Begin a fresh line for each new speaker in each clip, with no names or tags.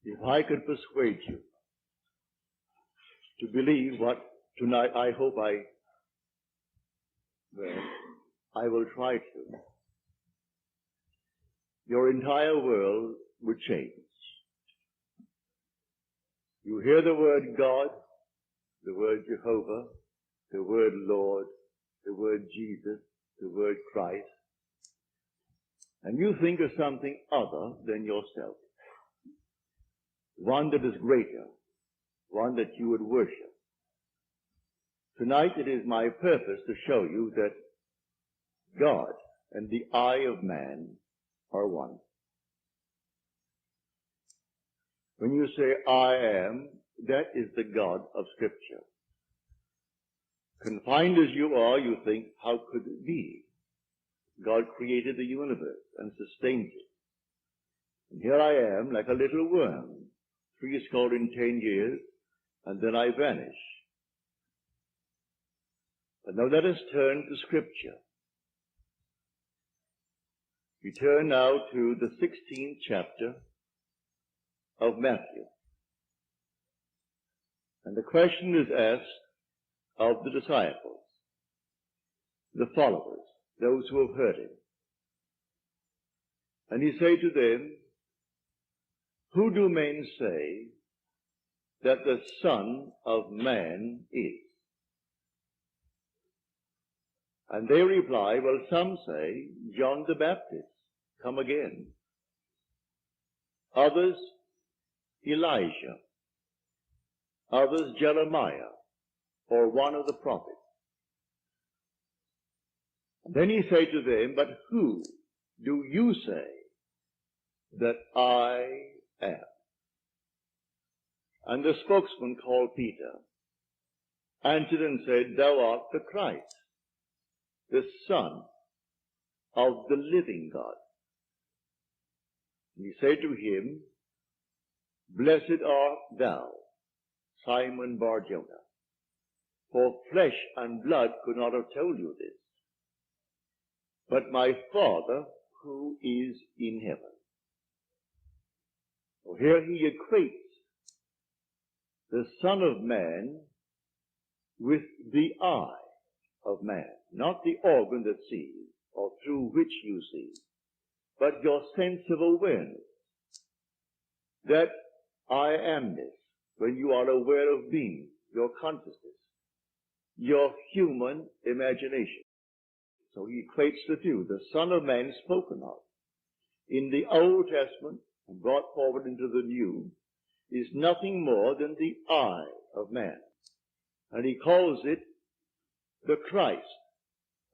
If I could persuade you to believe what tonight I hope I will try to, your entire world would change. You hear the word God, the word Jehovah, the word Lord, the word Jesus, the word Christ, and you think of something other than yourself, one that is greater, one that you would worship. Tonight it is my purpose to show you that God and the eye of man are one. When you say, I am, that is the God of Scripture. Confined as you are, you think, how could it be? God created the universe and sustains it. And here I am, like a little worm, 10 years, and then I vanish. But now let us turn to Scripture. We turn now to the 16th chapter of Matthew. And the question is asked of the disciples, the followers, those who have heard him. And he said to them, who do men say that the Son of Man is? And they reply, well, some say John the Baptist, come again. Others, Elijah. Others, Jeremiah, or one of the prophets. And then he said to them, but who do you say that I am? And the spokesman called Peter answered and said, thou art the Christ, the Son of the living God. And he said to him, blessed art thou, Simon Bar-Jonah, for flesh and blood could not have told you this, but my Father who is in heaven. So here he equates the Son of Man with the eye of man, not the organ that sees or through which you see, but your sense of awareness, that I amness, when you are aware of being, your consciousness, your human imagination. So he equates the two, the Son of Man spoken of in the Old Testament and brought forward into the New is nothing more than the eye of man. And he calls it the Christ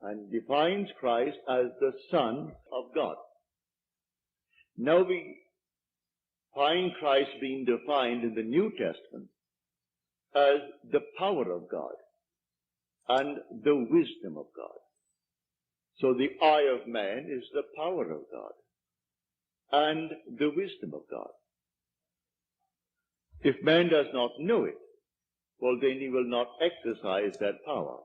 and defines Christ as the Son of God. Now we find Christ being defined in the New Testament as the power of God and the wisdom of God. So the eye of man is the power of God and the wisdom of God. If man does not know it, well, then he will not exercise that power.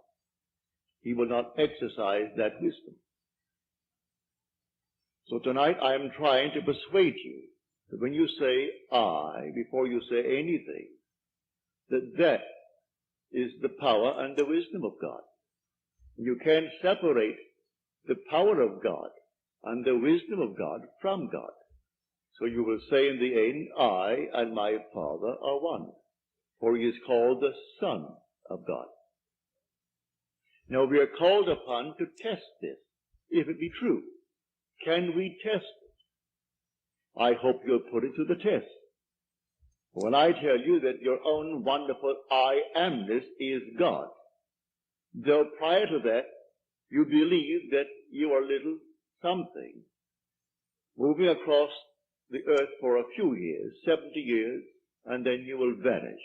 He will not exercise that wisdom. So tonight I am trying to persuade you that when you say I, before you say anything, that is the power and the wisdom of God. You can't separate the power of God and the wisdom of God from God. So you will say in the end, I and my Father are one, for he is called the Son of God. Now we are called upon to test this, if it be true. Can we test it? I hope you'll put it to the test. When I tell you that your own wonderful I amness is God, though prior to that you believe that you are little something, moving across the earth for a few years, 70 years, and then you will vanish,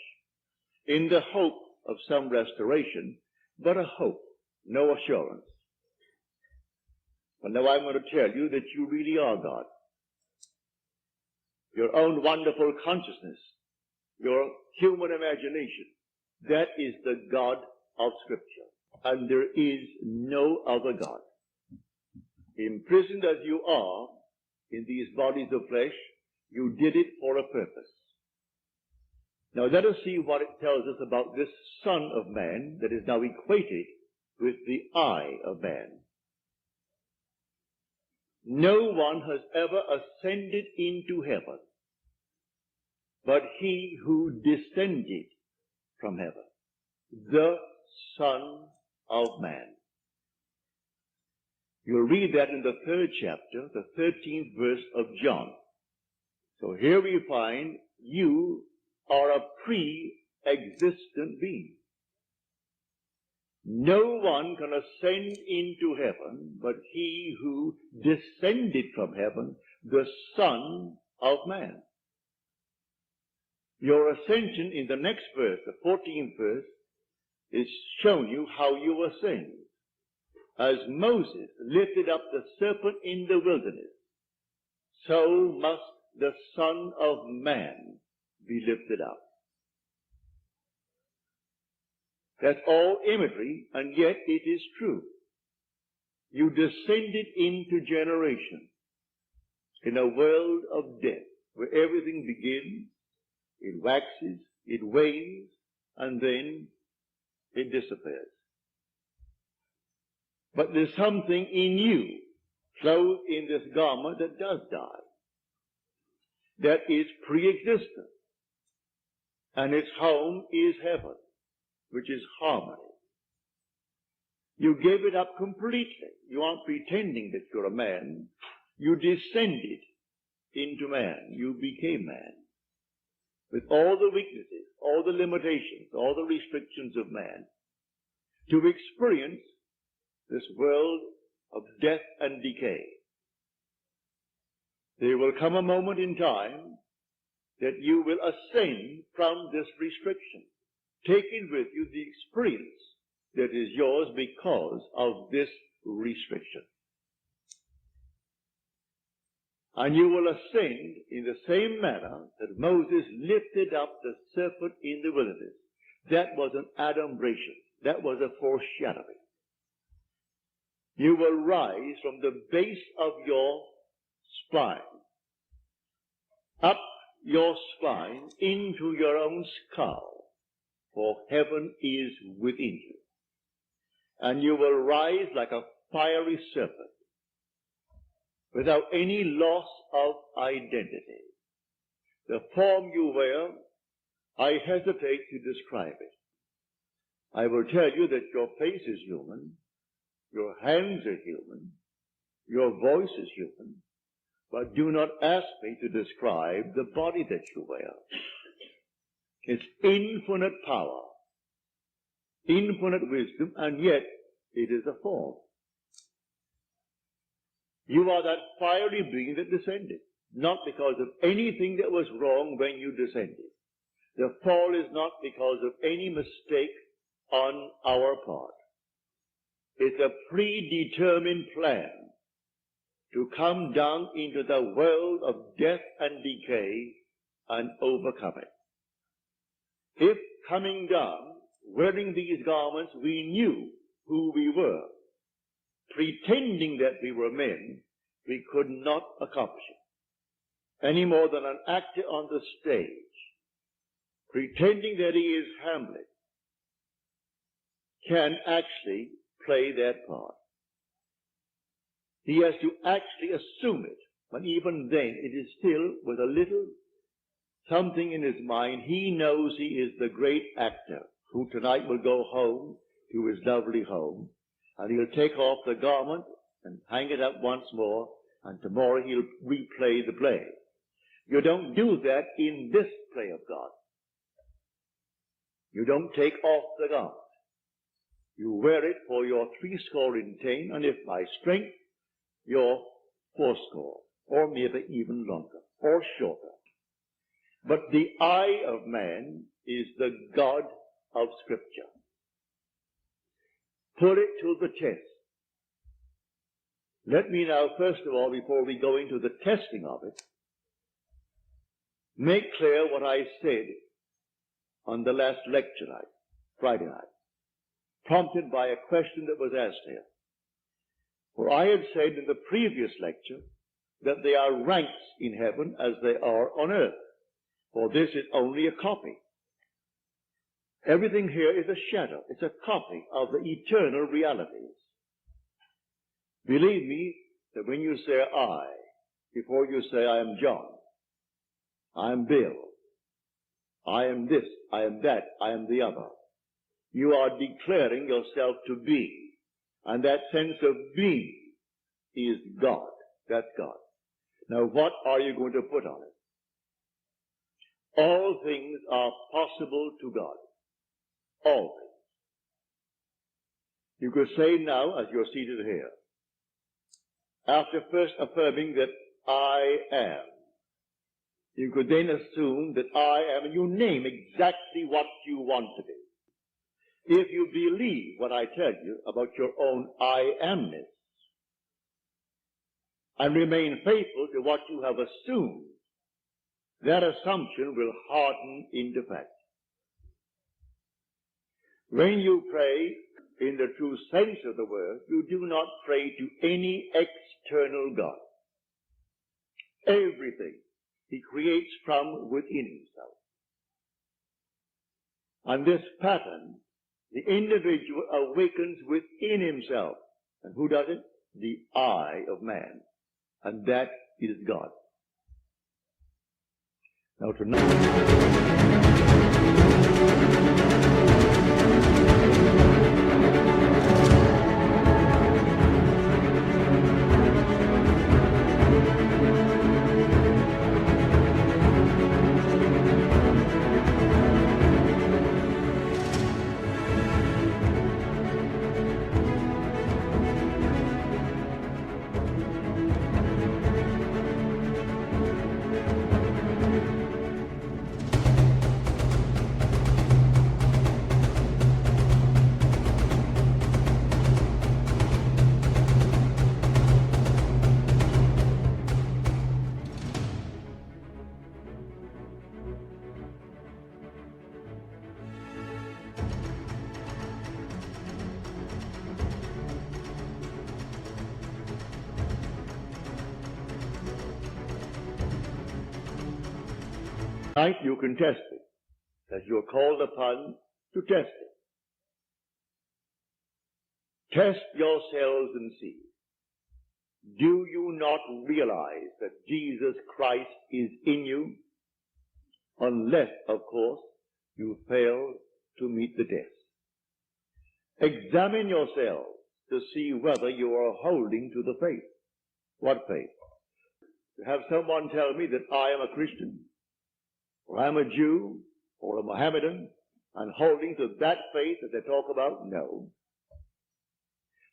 in the hope of some restoration, but a hope, no assurance. But now I'm going to tell you that you really are God. Your own wonderful consciousness, your human imagination, that is the God of Scripture. And there is no other God. Imprisoned as you are in these bodies of flesh, you did it for a purpose. Now let us see what it tells us about this Son of Man that is now equated with the I of man. No one has ever ascended into heaven but he who descended from heaven, the Son of Man. You'll read that in the 3rd chapter, the 13th verse of John. So here we find you are a pre-existent being. No one can ascend into heaven but he who descended from heaven, the Son of Man. Your ascension in the next verse, the 14th verse, is showing you how you ascend. As Moses lifted up the serpent in the wilderness, so must the Son of Man be lifted up. That's all imagery, and yet it is true. You descended into generation in a world of death, where everything begins, it waxes, it wanes, and then it disappears. But there's something in you, clothed in this garment, that does die. That is pre-existent. And its home is heaven, which is harmony. You gave it up completely. You aren't pretending that you're a man. You descended into man. You became man. With all the weaknesses, all the limitations, all the restrictions of man, to experience this world of death and decay. There will come a moment in time that you will ascend from this restriction, taking with you the experience that is yours because of this restriction. And you will ascend in the same manner that Moses lifted up the serpent in the wilderness. That was an adumbration. That was a foreshadowing. You will rise from the base of your spine, up your spine into your own skull, for heaven is within you. And you will rise like a fiery serpent, without any loss of identity. The form you wear, I hesitate to describe it. I will tell you that your face is human, your hands are human, your voice is human, but do not ask me to describe the body that you wear. It's infinite power, infinite wisdom, and yet it is a form. You are that fiery being that descended, not because of anything that was wrong when you descended. The fall is not because of any mistake on our part. It's a predetermined plan to come down into the world of death and decay and overcome it. If coming down, wearing these garments, we knew who we were, pretending that we were men, we could not accomplish it. Any more than an actor on the stage, pretending that he is Hamlet, can actually play that part. He has to actually assume it, but even then it is still with a little something in his mind. He knows he is the great actor who tonight will go home to his lovely home, and he'll take off the garment and hang it up once more, and tomorrow he'll replay the play. You don't do that in this play of God. You don't take off the garment. You wear it for your 80, and if by strength, your 80, or maybe even longer, or shorter. But the I of man is the God of Scripture. Put it to the test. Let me now, first of all, before we go into the testing of it, make clear what I said on the last lecture night, Friday night, prompted by a question that was asked here. For I had said in the previous lecture that there are ranks in heaven as they are on earth, for this is only a copy. Everything here is a shadow. It's a copy of the eternal realities. Believe me that when you say I, before you say I am John, I am Bill, I am this, I am that, I am the other, you are declaring yourself to be. And that sense of being is God. That's God. Now what are you going to put on it? All things are possible to God. All things. You could say now, as you're seated here, after first affirming that I am, you could then assume that I am, and you name exactly what you want to be. If you believe what I tell you about your own I amness, and remain faithful to what you have assumed, that assumption will harden into fact. When you pray in the true sense of the word, you do not pray to any external God. Everything he creates from within himself. And this pattern, the individual awakens within himself. And who does it? The I of man. And that is God. Now tonight... Tonight you can test it, as you're called upon to test it. Test yourselves and see. Do you not realize that Jesus Christ is in you? Unless, of course, you fail to meet the test. Examine yourselves to see whether you are holding to the faith. What faith? To have someone tell me that I am a Christian, or I'm a Jew, or a Mohammedan, and holding to that faith that they talk about? No.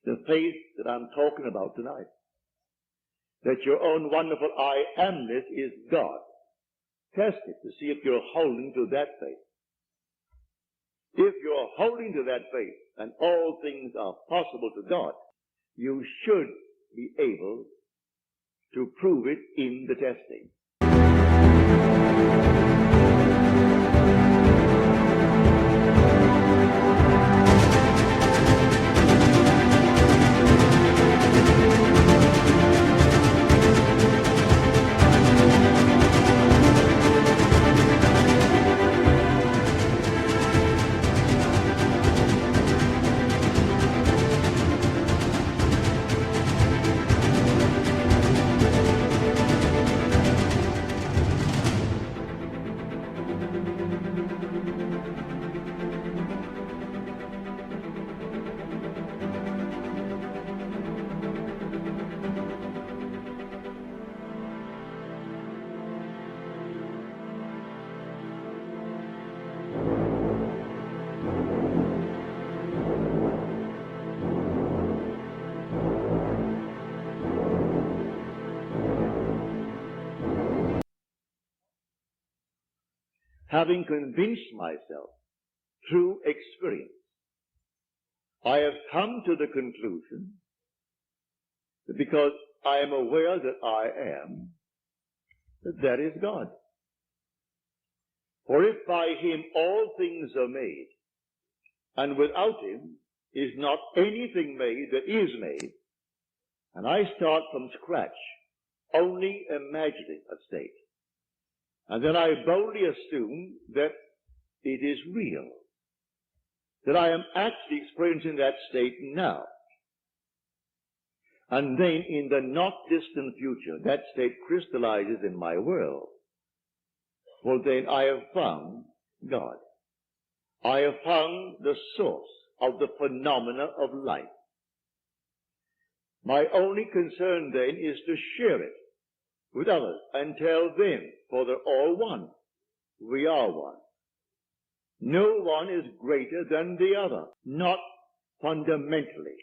The faith that I'm talking about tonight. That your own wonderful I amness is God. Test it to see if you're holding to that faith. If you're holding to that faith, and all things are possible to God, you should be able to prove it in the testing. Having convinced myself through experience, I have come to the conclusion that because I am aware that I am, that is God. For if by him all things are made, and without him is not anything made that is made, and I start from scratch, only imagining a state, and then I boldly assume that it is real, that I am actually experiencing that state now. And then in the not distant future, that state crystallizes in my world. Well, then I have found God. I have found the source of the phenomena of life. My only concern then is to share it with others and tell them, for they're all one. We are one. No one is greater than the other, not fundamentally.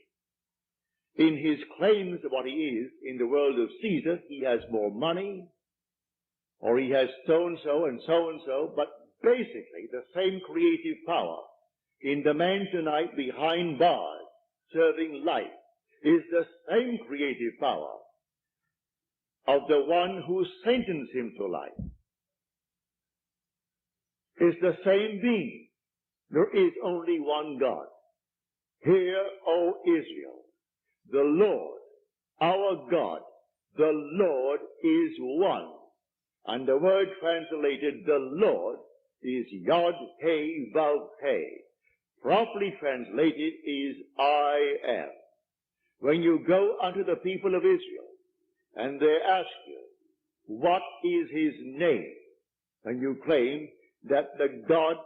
In his claims of what he is in the world of Caesar, he has more money, or he has so-and-so and so-and-so, but basically the same creative power in the man tonight behind bars serving life is the same creative power of the one who sentenced him to life. It's the same being. There is only one God. Hear, O Israel, the Lord, our God, the Lord is one. And the word translated, the Lord, is Yod He Vav He. Properly translated is I am. When you go unto the people of Israel, and they ask you, what is his name? And you claim that the God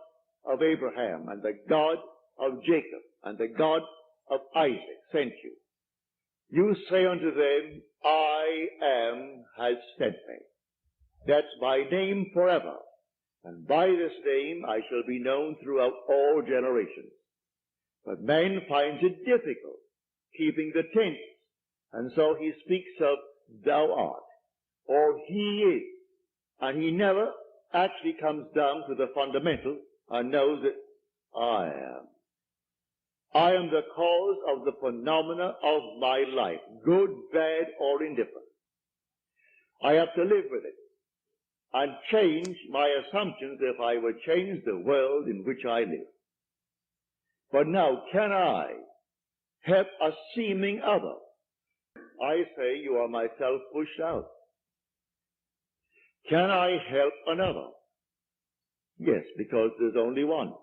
of Abraham, and the God of Jacob, and the God of Isaac sent you. You say unto them, I am has sent me. That's my name forever. And by this name I shall be known throughout all generations. But man finds it difficult keeping the tense. And so he speaks of thou art, or he is. And he never actually comes down to the fundamental and knows that I am. I am the cause of the phenomena of my life, good, bad, or indifferent. I have to live with it and change my assumptions if I would change the world in which I live. But now, can I help a seeming other? I say you are myself pushed out. Can I help another? Yes, because there's only one.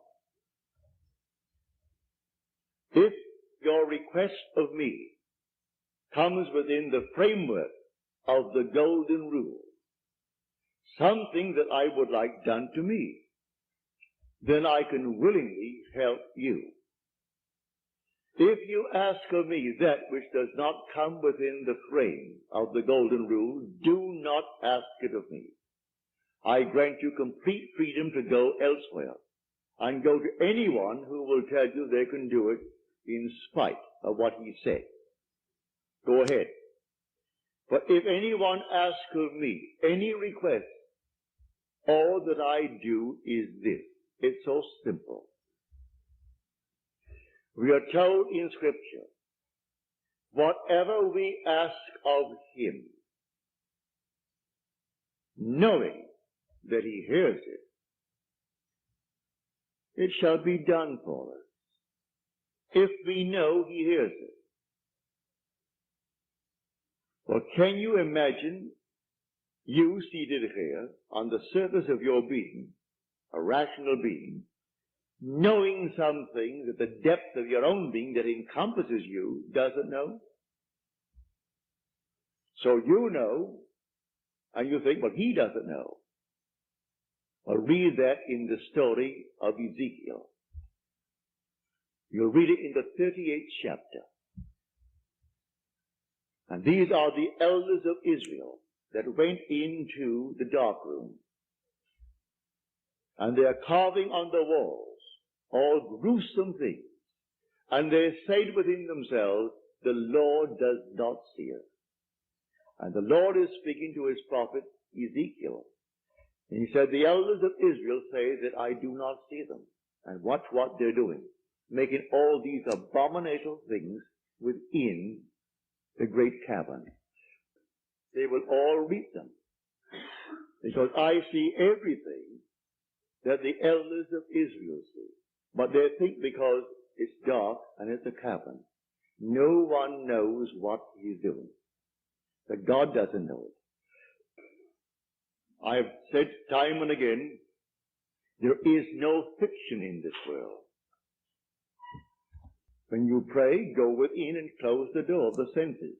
If your request of me comes within the framework of the golden rule, something that I would like done to me, then I can willingly help you. If you ask of me that which does not come within the frame of the golden rule, do not ask it of me. I grant you complete freedom to go elsewhere and go to anyone who will tell you they can do it in spite of what he said. Go ahead. But if anyone asks of me any request, all that I do is this. It's so simple. We are told in Scripture, whatever we ask of him, knowing that he hears it, it shall be done for us. If we know he hears it. Well, can you imagine you seated here on the surface of your being, a rational being, knowing something that the depth of your own being that encompasses you doesn't know? So you know, and you think, well, he doesn't know. Well, read that in the story of Ezekiel. You'll read it in the 38th chapter. And these are the elders of Israel that went into the dark room. And they are carving on the walls all gruesome things. And they said within themselves, the Lord does not see us. And the Lord is speaking to his prophet Ezekiel. And he said, the elders of Israel say that I do not see them. And watch what they're doing, making all these abominable things within the great cavern. They will all reap them. Because I see everything that the elders of Israel see. But they think because it's dark and it's a cavern, no one knows what he's doing. That God doesn't know it. I have said time and again, there is no fiction in this world. When you pray, go within and close the door of the senses.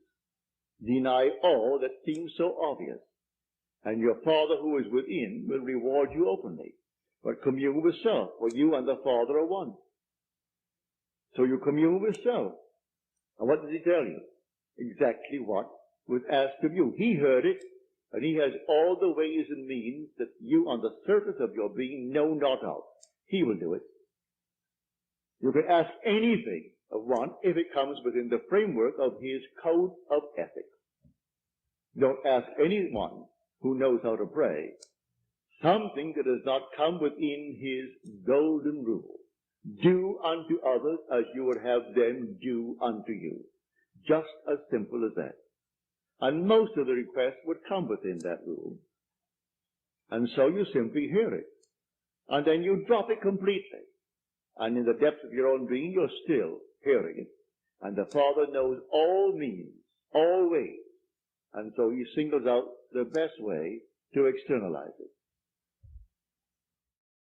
Deny all that seems so obvious, and your Father who is within will reward you openly. But commune with self, for you and the Father are one. So you commune with self. And what does he tell you? Exactly what was asked of you. He heard it, and he has all the ways and means that you on the surface of your being know not of. He will do it. You can ask anything of one if it comes within the framework of his code of ethics. Don't ask anyone who knows how to pray something that does not come within his golden rule. Do unto others as you would have them do unto you. Just as simple as that. And most of the requests would come within that rule. And so you simply hear it. And then you drop it completely. And in the depths of your own being, you're still hearing it. And the Father knows all means, all ways. And so he singles out the best way to externalize it.